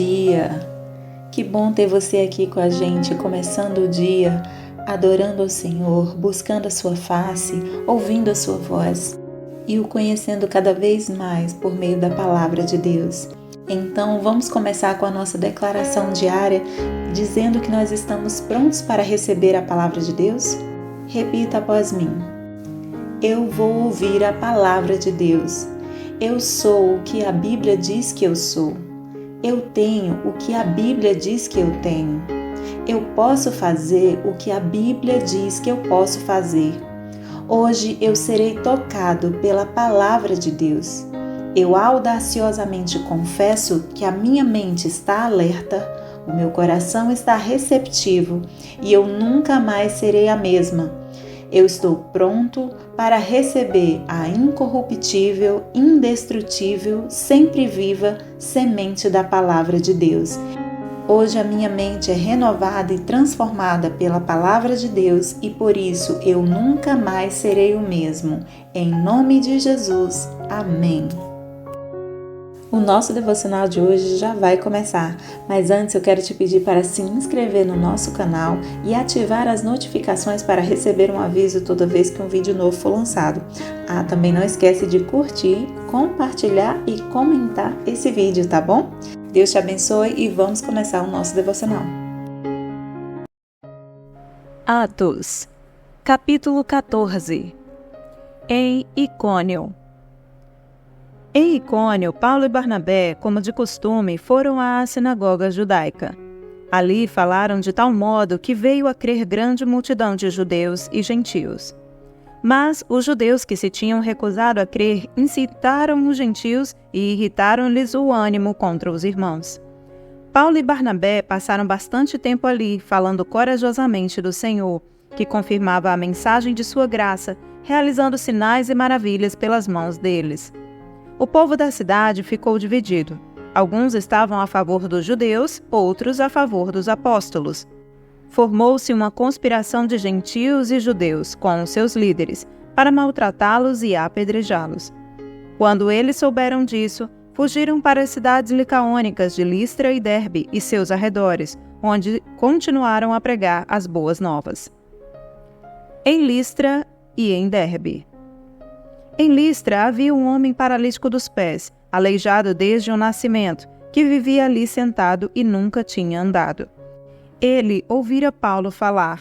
dia! Que bom ter você aqui com a gente, começando o dia, adorando ao Senhor, buscando a sua face, ouvindo a sua voz e o conhecendo cada vez mais por meio da palavra de Deus. Então, vamos começar com a nossa declaração diária, dizendo que nós estamos prontos para receber a palavra de Deus? Repita após mim. Eu vou ouvir a palavra de Deus. Eu sou o que a Bíblia diz que eu sou. Eu tenho o que a Bíblia diz que eu tenho. Eu posso fazer o que a Bíblia diz que eu posso fazer. Hoje eu serei tocado pela palavra de Deus. Eu audaciosamente confesso que a minha mente está alerta, o meu coração está receptivo e eu nunca mais serei a mesma. Eu estou pronto para receber a incorruptível, indestrutível, sempre viva semente da palavra de Deus. Hoje a minha mente é renovada e transformada pela palavra de Deus e por isso eu nunca mais serei o mesmo. Em nome de Jesus. Amém. O nosso devocional de hoje já vai começar, mas antes eu quero te pedir para se inscrever no nosso canal e ativar as notificações para receber um aviso toda vez que um vídeo novo for lançado. Também não esquece de curtir, compartilhar e comentar esse vídeo, tá bom? Deus te abençoe e vamos começar o nosso devocional. Atos, capítulo 14. Em Icônio. Em Icônio, Paulo e Barnabé, como de costume, foram à sinagoga judaica. Ali falaram de tal modo que veio a crer grande multidão de judeus e gentios. Mas os judeus que se tinham recusado a crer incitaram os gentios e irritaram-lhes o ânimo contra os irmãos. Paulo e Barnabé passaram bastante tempo ali, falando corajosamente do Senhor, que confirmava a mensagem de sua graça, realizando sinais e maravilhas pelas mãos deles. O povo da cidade ficou dividido. Alguns estavam a favor dos judeus, outros a favor dos apóstolos. Formou-se uma conspiração de gentios e judeus com os seus líderes, para maltratá-los e apedrejá-los. Quando eles souberam disso, fugiram para as cidades licaônicas de Listra e Derbe e seus arredores, onde continuaram a pregar as boas novas. Em Listra e em Derbe. Em Listra havia um homem paralítico dos pés, aleijado desde o nascimento, que vivia ali sentado e nunca tinha andado. Ele ouvira Paulo falar.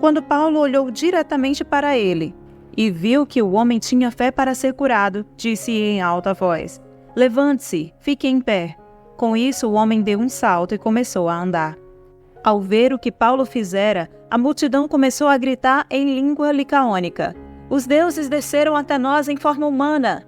Quando Paulo olhou diretamente para ele e viu que o homem tinha fé para ser curado, disse em alta voz: "Levante-se, fique em pé." Com isso, o homem deu um salto e começou a andar. Ao ver o que Paulo fizera, a multidão começou a gritar em língua licaônica: "Os deuses desceram até nós em forma humana."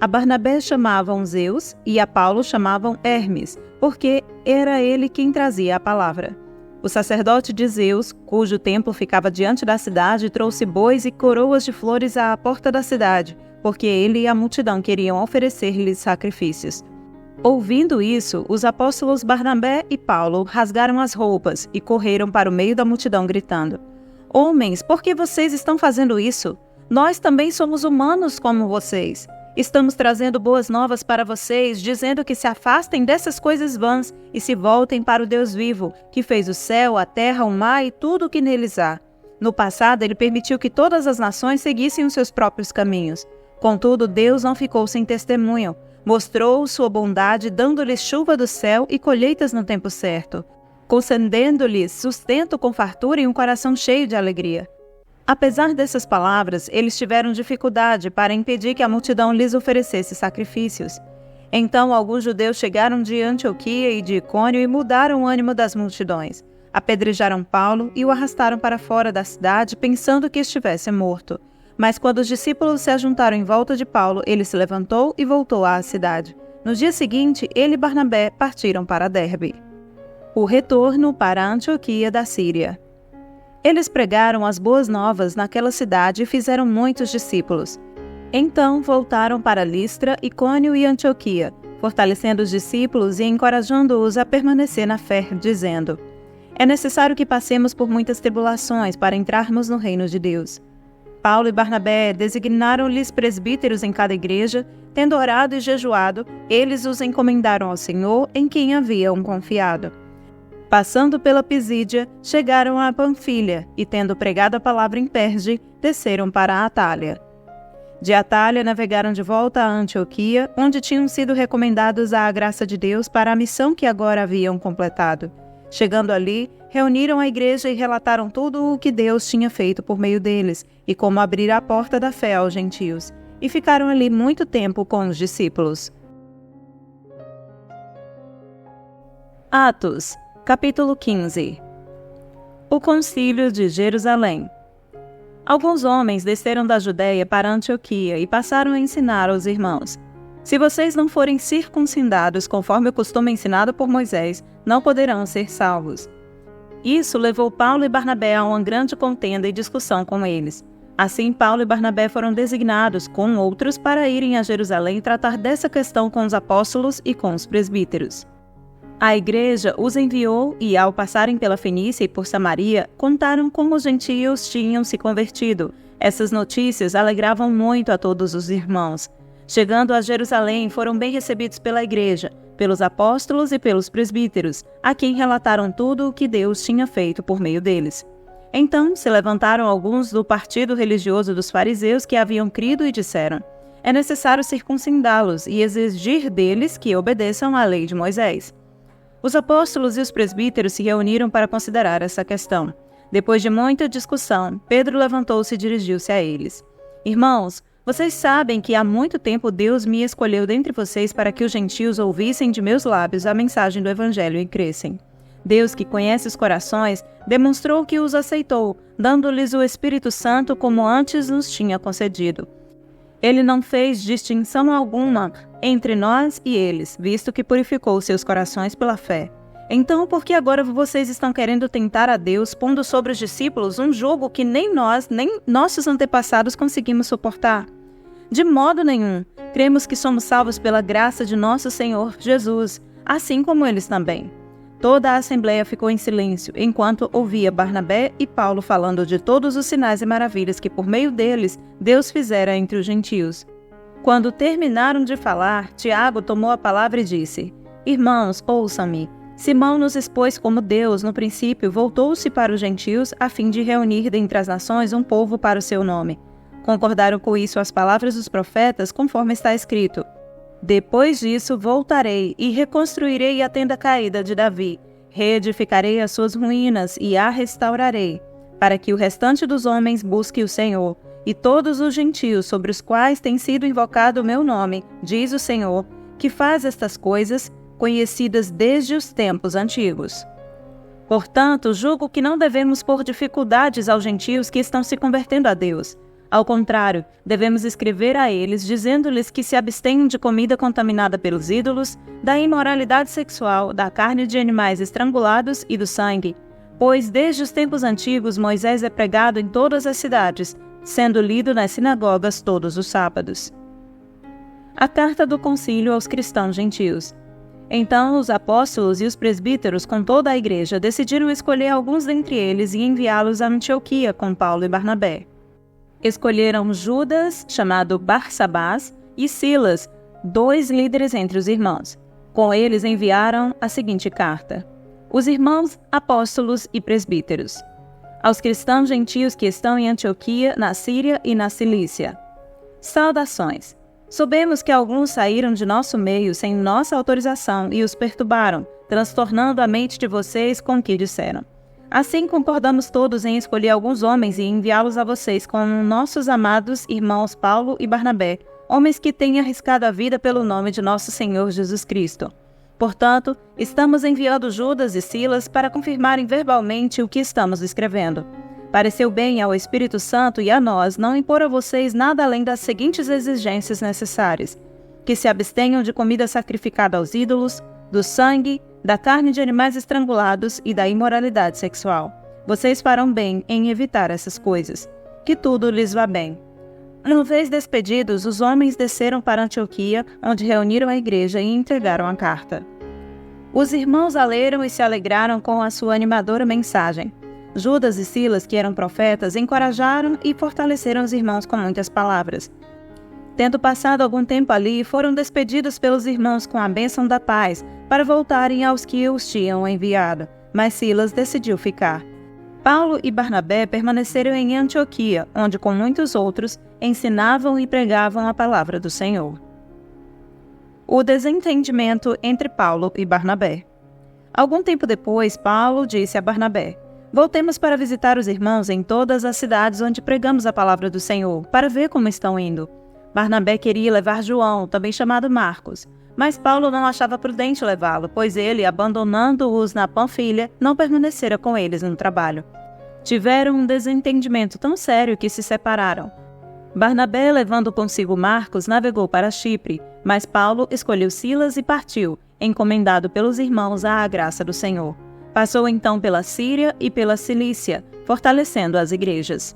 A Barnabé chamavam Zeus e a Paulo chamavam Hermes, porque era ele quem trazia a palavra. O sacerdote de Zeus, cujo templo ficava diante da cidade, trouxe bois e coroas de flores à porta da cidade, porque ele e a multidão queriam oferecer-lhes sacrifícios. Ouvindo isso, os apóstolos Barnabé e Paulo rasgaram as roupas e correram para o meio da multidão gritando: "Homens, por que vocês estão fazendo isso? Nós também somos humanos como vocês. Estamos trazendo boas novas para vocês, dizendo que se afastem dessas coisas vãs e se voltem para o Deus vivo, que fez o céu, a terra, o mar e tudo o que neles há. No passado, ele permitiu que todas as nações seguissem os seus próprios caminhos. Contudo, Deus não ficou sem testemunho. Mostrou sua bondade, dando-lhes chuva do céu e colheitas no tempo certo, concedendo-lhes sustento com fartura e um coração cheio de alegria." Apesar dessas palavras, eles tiveram dificuldade para impedir que a multidão lhes oferecesse sacrifícios. Então alguns judeus chegaram de Antioquia e de Icônio e mudaram o ânimo das multidões. Apedrejaram Paulo e o arrastaram para fora da cidade, pensando que estivesse morto. Mas quando os discípulos se ajuntaram em volta de Paulo, ele se levantou e voltou à cidade. No dia seguinte, ele e Barnabé partiram para Derbe. O retorno para Antioquia da Síria. Eles pregaram as boas novas naquela cidade e fizeram muitos discípulos. Então voltaram para Listra, Icônio e Antioquia, fortalecendo os discípulos e encorajando-os a permanecer na fé, dizendo: "É necessário que passemos por muitas tribulações para entrarmos no reino de Deus." Paulo e Barnabé designaram-lhes presbíteros em cada igreja, tendo orado e jejuado, eles os encomendaram ao Senhor, em quem haviam confiado. Passando pela Pisídia, chegaram a Panfilha, e tendo pregado a palavra em Perge, desceram para a Atália. De Atália navegaram de volta a Antioquia, onde tinham sido recomendados à graça de Deus para a missão que agora haviam completado. Chegando ali, reuniram a igreja e relataram tudo o que Deus tinha feito por meio deles, e como abrir a porta da fé aos gentios, e ficaram ali muito tempo com os discípulos. Atos, capítulo 15. O Concílio de Jerusalém. Alguns homens desceram da Judéia para Antioquia e passaram a ensinar aos irmãos: se vocês não forem circuncidados conforme o costume ensinado por Moisés, não poderão ser salvos. Isso levou Paulo e Barnabé a uma grande contenda e discussão com eles. Assim, Paulo e Barnabé foram designados, com outros, para irem a Jerusalém tratar dessa questão com os apóstolos e com os presbíteros. A igreja os enviou e, ao passarem pela Fenícia e por Samaria, contaram como os gentios tinham se convertido. Essas notícias alegravam muito a todos os irmãos. Chegando a Jerusalém, foram bem recebidos pela igreja, pelos apóstolos e pelos presbíteros, a quem relataram tudo o que Deus tinha feito por meio deles. Então se levantaram alguns do partido religioso dos fariseus que haviam crido e disseram: é necessário circuncidá-los e exigir deles que obedeçam à lei de Moisés. Os apóstolos e os presbíteros se reuniram para considerar essa questão. Depois de muita discussão, Pedro levantou-se e dirigiu-se a eles: irmãos, vocês sabem que há muito tempo Deus me escolheu dentre vocês para que os gentios ouvissem de meus lábios a mensagem do Evangelho e crescem. Deus, que conhece os corações, demonstrou que os aceitou, dando-lhes o Espírito Santo como antes nos tinha concedido. Ele não fez distinção alguma entre nós e eles, visto que purificou seus corações pela fé. Então, por que agora vocês estão querendo tentar a Deus, pondo sobre os discípulos um jugo que nem nós, nem nossos antepassados conseguimos suportar? De modo nenhum. Cremos que somos salvos pela graça de nosso Senhor Jesus, assim como eles também. Toda a assembleia ficou em silêncio, enquanto ouvia Barnabé e Paulo falando de todos os sinais e maravilhas que, por meio deles, Deus fizera entre os gentios. Quando terminaram de falar, Tiago tomou a palavra e disse: irmãos, ouçam-me. Simão nos expôs como Deus, no princípio, voltou-se para os gentios a fim de reunir dentre as nações um povo para o seu nome. Concordaram com isso as palavras dos profetas, conforme está escrito: depois disso voltarei e reconstruirei a tenda caída de Davi, reedificarei as suas ruínas e a restaurarei, para que o restante dos homens busque o Senhor, e todos os gentios sobre os quais tem sido invocado o meu nome, diz o Senhor, que faz estas coisas, conhecidas desde os tempos antigos. Portanto, julgo que não devemos pôr dificuldades aos gentios que estão se convertendo a Deus. Ao contrário, devemos escrever a eles, dizendo-lhes que se abstenham de comida contaminada pelos ídolos, da imoralidade sexual, da carne de animais estrangulados e do sangue, pois desde os tempos antigos Moisés é pregado em todas as cidades, sendo lido nas sinagogas todos os sábados. A carta do concílio aos cristãos gentios. Então os apóstolos e os presbíteros com toda a igreja decidiram escolher alguns dentre eles e enviá-los a Antioquia com Paulo e Barnabé. Escolheram Judas, chamado Barsabás, e Silas, 2 líderes entre os irmãos. Com eles enviaram a seguinte carta: os irmãos, apóstolos e presbíteros. Aos cristãos gentios que estão em Antioquia, na Síria e na Cilícia. Saudações. Soubemos que alguns saíram de nosso meio sem nossa autorização e os perturbaram, transtornando a mente de vocês com o que disseram. Assim concordamos todos em escolher alguns homens e enviá-los a vocês como nossos amados irmãos Paulo e Barnabé, homens que têm arriscado a vida pelo nome de nosso Senhor Jesus Cristo. Portanto, estamos enviando Judas e Silas para confirmarem verbalmente o que estamos escrevendo. Pareceu bem ao Espírito Santo e a nós não impor a vocês nada além das seguintes exigências necessárias: que se abstenham de comida sacrificada aos ídolos, do sangue, da carne de animais estrangulados e da imoralidade sexual. Vocês farão bem em evitar essas coisas. Que tudo lhes vá bem. Uma vez despedidos, os homens desceram para Antioquia, onde reuniram a igreja e entregaram a carta. Os irmãos a leram e se alegraram com a sua animadora mensagem. Judas e Silas, que eram profetas, encorajaram e fortaleceram os irmãos com muitas palavras. Tendo passado algum tempo ali, foram despedidos pelos irmãos com a bênção da paz, para voltarem aos que os tinham enviado, mas Silas decidiu ficar. Paulo e Barnabé permaneceram em Antioquia, onde, com muitos outros, ensinavam e pregavam a palavra do Senhor. O desentendimento entre Paulo e Barnabé. Algum tempo depois, Paulo disse a Barnabé: "Voltemos para visitar os irmãos em todas as cidades onde pregamos a palavra do Senhor, para ver como estão indo." Barnabé queria levar João, também chamado Marcos, mas Paulo não achava prudente levá-lo, pois ele, abandonando-os na Panfilha, não permanecera com eles no trabalho. Tiveram um desentendimento tão sério que se separaram. Barnabé, levando consigo Marcos, navegou para Chipre, mas Paulo escolheu Silas e partiu, encomendado pelos irmãos à graça do Senhor. Passou então pela Síria e pela Cilícia, fortalecendo as igrejas.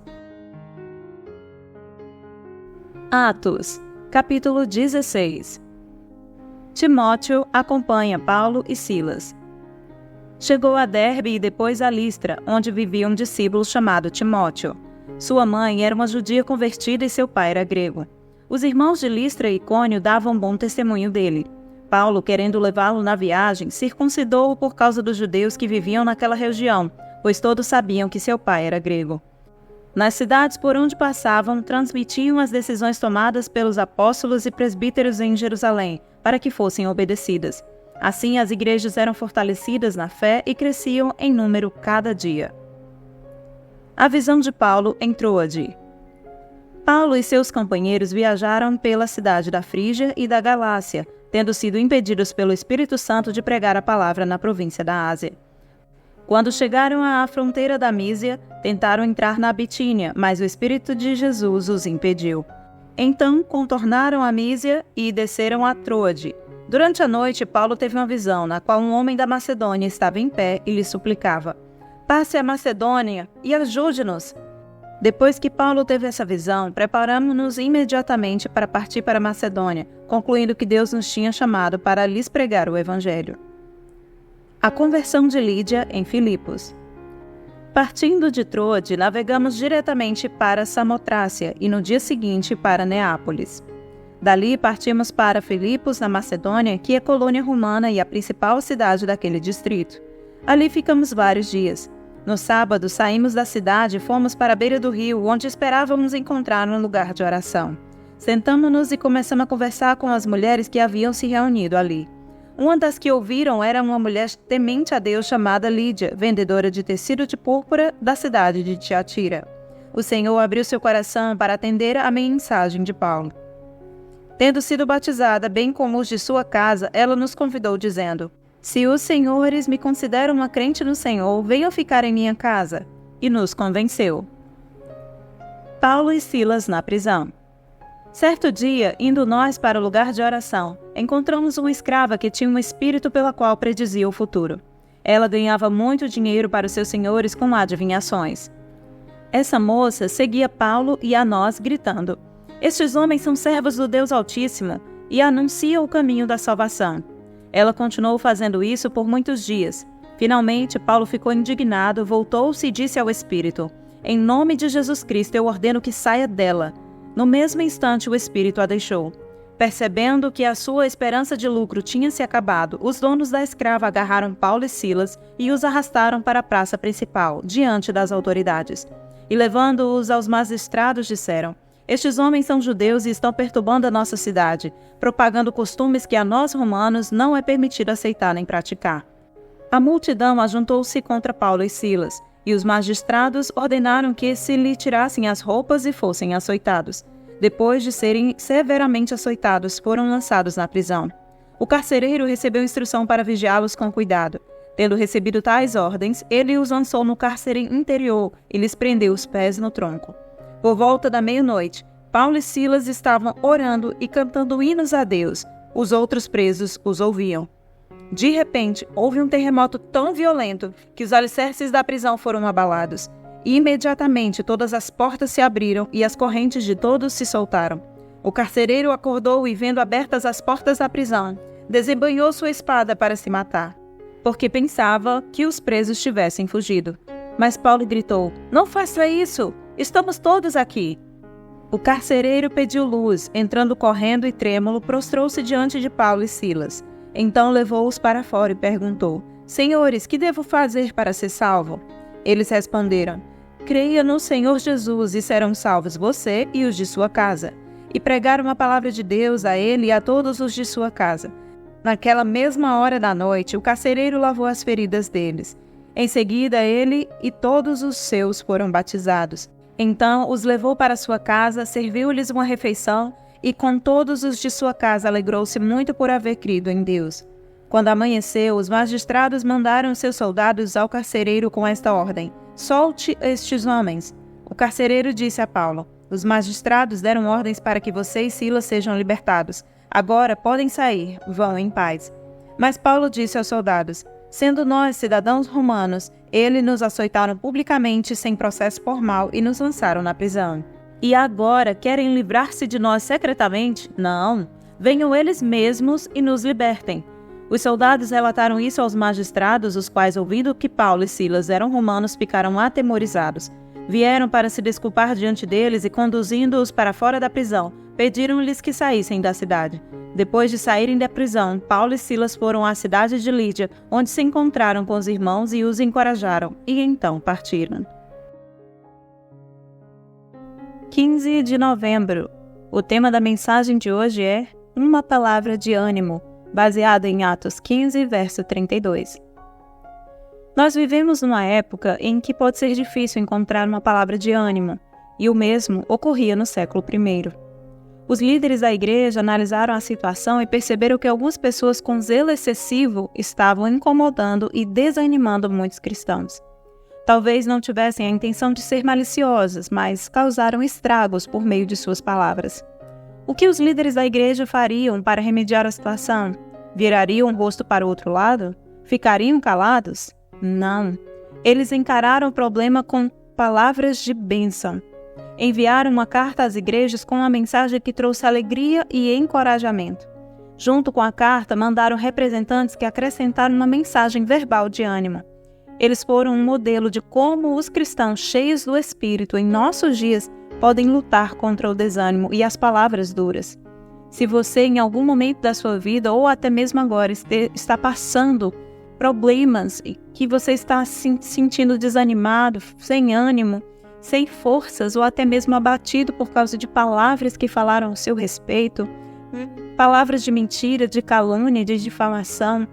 Atos, capítulo 16. Timóteo acompanha Paulo e Silas. Chegou a Derbe e depois a Listra, onde vivia um discípulo chamado Timóteo. Sua mãe era uma judia convertida e seu pai era grego. Os irmãos de Listra e Icônio davam bom testemunho dele. Paulo, querendo levá-lo na viagem, circuncidou-o por causa dos judeus que viviam naquela região, pois todos sabiam que seu pai era grego. Nas cidades por onde passavam, transmitiam as decisões tomadas pelos apóstolos e presbíteros em Jerusalém, para que fossem obedecidas. Assim, as igrejas eram fortalecidas na fé e cresciam em número cada dia. A visão de Paulo em Troade. Paulo e seus companheiros viajaram pela cidade da Frígia e da Galácia, tendo sido impedidos pelo Espírito Santo de pregar a palavra na província da Ásia. Quando chegaram à fronteira da Mísia, tentaram entrar na Bitínia, mas o Espírito de Jesus os impediu. Então contornaram a Mísia e desceram a Troade. Durante a noite, Paulo teve uma visão, na qual um homem da Macedônia estava em pé e lhe suplicava: "Passe a Macedônia e ajude-nos." Depois que Paulo teve essa visão, preparamos-nos imediatamente para partir para a Macedônia, concluindo que Deus nos tinha chamado para lhes pregar o Evangelho. A conversão de Lídia em Filipos. Partindo de Troade, navegamos diretamente para Samotrácia e no dia seguinte para Neápolis. Dali partimos para Filipos, na Macedônia, que é colônia romana e a principal cidade daquele distrito. Ali ficamos vários dias. No sábado, saímos da cidade e fomos para a beira do rio, onde esperávamos encontrar um lugar de oração. Sentamo-nos e começamos a conversar com as mulheres que haviam se reunido ali. Uma das que ouviram era uma mulher temente a Deus chamada Lídia, vendedora de tecido de púrpura da cidade de Tiatira. O Senhor abriu seu coração para atender à mensagem de Paulo. Tendo sido batizada, bem como os de sua casa, ela nos convidou, dizendo: "Se os senhores me consideram uma crente no Senhor, venham ficar em minha casa." E nos convenceu. Paulo e Silas na prisão. Certo dia, indo nós para o lugar de oração, encontramos uma escrava que tinha um espírito pela qual predizia o futuro. Ela ganhava muito dinheiro para os seus senhores com adivinhações. Essa moça seguia Paulo e a nós, gritando: "Estes homens são servos do Deus Altíssimo e anunciam o caminho da salvação." Ela continuou fazendo isso por muitos dias. Finalmente, Paulo ficou indignado, voltou-se e disse ao espírito: "Em nome de Jesus Cristo, eu ordeno que saia dela." No mesmo instante, o espírito a deixou. Percebendo que a sua esperança de lucro tinha se acabado, os donos da escrava agarraram Paulo e Silas e os arrastaram para a praça principal, diante das autoridades. E levando-os aos magistrados, disseram: "Estes homens são judeus e estão perturbando a nossa cidade, propagando costumes que a nós romanos não é permitido aceitar nem praticar." A multidão ajuntou-se contra Paulo e Silas, e os magistrados ordenaram que se lhe tirassem as roupas e fossem açoitados. Depois de serem severamente açoitados, foram lançados na prisão. O carcereiro recebeu instrução para vigiá-los com cuidado. Tendo recebido tais ordens, ele os lançou no cárcere interior e lhes prendeu os pés no tronco. Por volta da meia-noite, Paulo e Silas estavam orando e cantando hinos a Deus. Os outros presos os ouviam. De repente, houve um terremoto tão violento que os alicerces da prisão foram abalados. E imediatamente todas as portas se abriram e as correntes de todos se soltaram. O carcereiro acordou e, vendo abertas as portas da prisão, desembainhou sua espada para se matar, porque pensava que os presos tivessem fugido. Mas Paulo gritou: "Não faça isso! Estamos todos aqui!" O carcereiro pediu luz, entrando correndo e trêmulo, prostrou-se diante de Paulo e Silas. Então levou-os para fora e perguntou: Senhores, que devo fazer para ser salvo? Eles responderam: Creia no Senhor Jesus e serão salvos você e os de sua casa. E pregaram a palavra de Deus a ele e a todos os de sua casa. Naquela mesma hora da noite, o carcereiro lavou as feridas deles. Em seguida, ele e todos os seus foram batizados. Então os levou para sua casa, serviu-lhes uma refeição e com todos os de sua casa alegrou-se muito por haver crido em Deus. Quando amanheceu, os magistrados mandaram seus soldados ao carcereiro com esta ordem: Solte estes homens. O carcereiro disse a Paulo: Os magistrados deram ordens para que você e Silas sejam libertados. Agora podem sair, vão em paz. Mas Paulo disse aos soldados: Sendo nós cidadãos romanos, eles nos açoitaram publicamente sem processo formal e nos lançaram na prisão. E agora querem livrar-se de nós secretamente? Não, venham eles mesmos e nos libertem. Os soldados relataram isso aos magistrados, os quais, ouvindo que Paulo e Silas eram romanos, ficaram atemorizados. Vieram para se desculpar diante deles e, conduzindo-os para fora da prisão, pediram-lhes que saíssem da cidade. Depois de saírem da prisão, Paulo e Silas foram à cidade de Lídia, onde se encontraram com os irmãos e os encorajaram, e então partiram. 15 de novembro. O tema da mensagem de hoje é Uma Palavra de Ânimo, baseado em Atos 15, verso 32. Nós vivemos numa época em que pode ser difícil encontrar uma palavra de ânimo, e o mesmo ocorria no século I. Os líderes da igreja analisaram a situação e perceberam que algumas pessoas com zelo excessivo estavam incomodando e desanimando muitos cristãos. Talvez não tivessem a intenção de ser maliciosas, mas causaram estragos por meio de suas palavras. O que os líderes da igreja fariam para remediar a situação? Virariam o rosto para o outro lado? Ficariam calados? Não. Eles encararam o problema com palavras de bênção. Enviaram uma carta às igrejas com uma mensagem que trouxe alegria e encorajamento. Junto com a carta, mandaram representantes que acrescentaram uma mensagem verbal de ânimo. Eles foram um modelo de como os cristãos cheios do Espírito em nossos dias podem lutar contra o desânimo e as palavras duras. Se você, em algum momento da sua vida, ou até mesmo agora, está passando problemas e que você está se sentindo desanimado, sem ânimo, sem forças ou até mesmo abatido por causa de palavras que falaram a seu respeito, palavras de mentira, de calúnia, de difamação,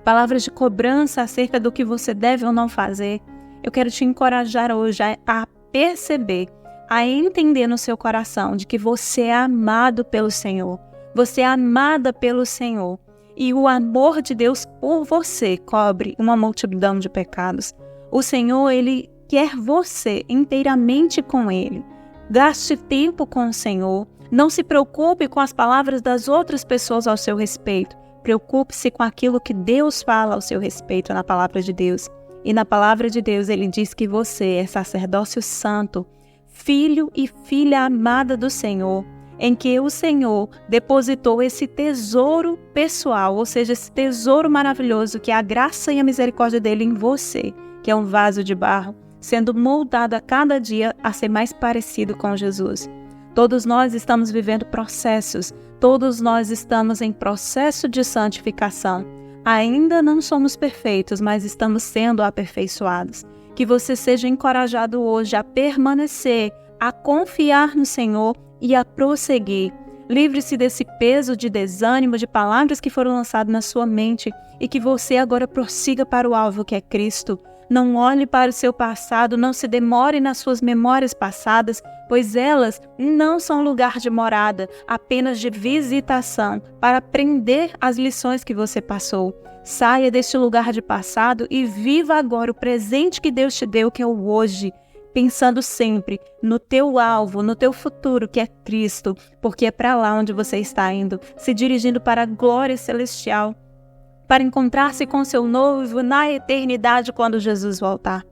palavras de cobrança acerca do que você deve ou não fazer, eu quero te encorajar hoje a perceber, a entender no seu coração de que você é amado pelo Senhor, você é amada pelo Senhor, e o amor de Deus por você cobre uma multidão de pecados. O Senhor, Ele quer você inteiramente com Ele. Gaste tempo com o Senhor. Não se preocupe com as palavras das outras pessoas ao seu respeito. Preocupe-se com aquilo que Deus fala ao seu respeito na palavra de Deus. E na palavra de Deus Ele diz que você é sacerdócio santo, filho e filha amada do Senhor, em que o Senhor depositou esse tesouro pessoal, ou seja, esse tesouro maravilhoso que é a graça e a misericórdia dele em você, que é um vaso de barro, sendo moldado a cada dia a ser mais parecido com Jesus. Todos nós estamos vivendo processos, todos nós estamos em processo de santificação. Ainda não somos perfeitos, mas estamos sendo aperfeiçoados. Que você seja encorajado hoje a permanecer, a confiar no Senhor e a prosseguir. Livre-se desse peso de desânimo, de palavras que foram lançadas na sua mente e que você agora prossiga para o alvo que é Cristo. Não olhe para o seu passado, não se demore nas suas memórias passadas, pois elas não são lugar de morada, apenas de visitação, para aprender as lições que você passou. Saia deste lugar de passado e viva agora o presente que Deus te deu, que é o hoje, pensando sempre no teu alvo, no teu futuro, que é Cristo, porque é para lá onde você está indo, se dirigindo para a glória celestial, para encontrar-se com seu noivo na eternidade quando Jesus voltar.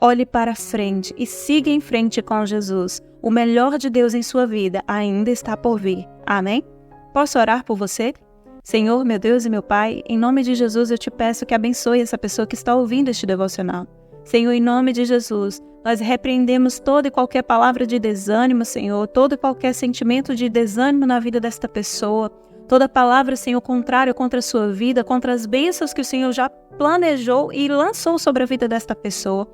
Olhe para frente e siga em frente com Jesus. O melhor de Deus em sua vida ainda está por vir. Amém? Posso orar por você? Senhor, meu Deus e meu Pai, em nome de Jesus eu te peço que abençoe essa pessoa que está ouvindo este devocional. Senhor, em nome de Jesus, Nós repreendemos toda e qualquer palavra de desânimo, Senhor, todo e qualquer sentimento de desânimo na vida desta pessoa, toda palavra, Senhor, contrária contra a sua vida, contra as bênçãos que o Senhor já planejou e lançou sobre a vida desta pessoa.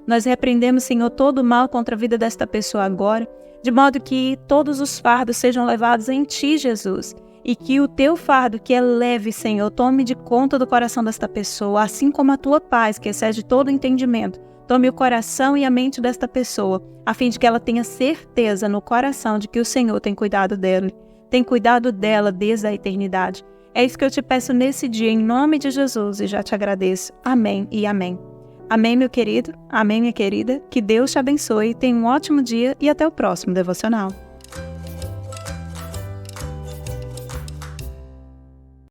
Nós repreendemos, Senhor, todo o mal contra a vida desta pessoa agora, de modo que todos os fardos sejam levados em Ti, Jesus, e que o Teu fardo, que é leve, Senhor, tome de conta do coração desta pessoa, assim como a Tua paz, que excede todo o entendimento, tome o coração e a mente desta pessoa, a fim de que ela tenha certeza no coração de que o Senhor tem cuidado dela, tem cuidado dela desde a eternidade. É isso que eu te peço nesse dia, em nome de Jesus, e já te agradeço. Amém e amém. Amém, meu querido. Amém, minha querida. Que Deus te abençoe. Tenha um ótimo dia e até o próximo devocional.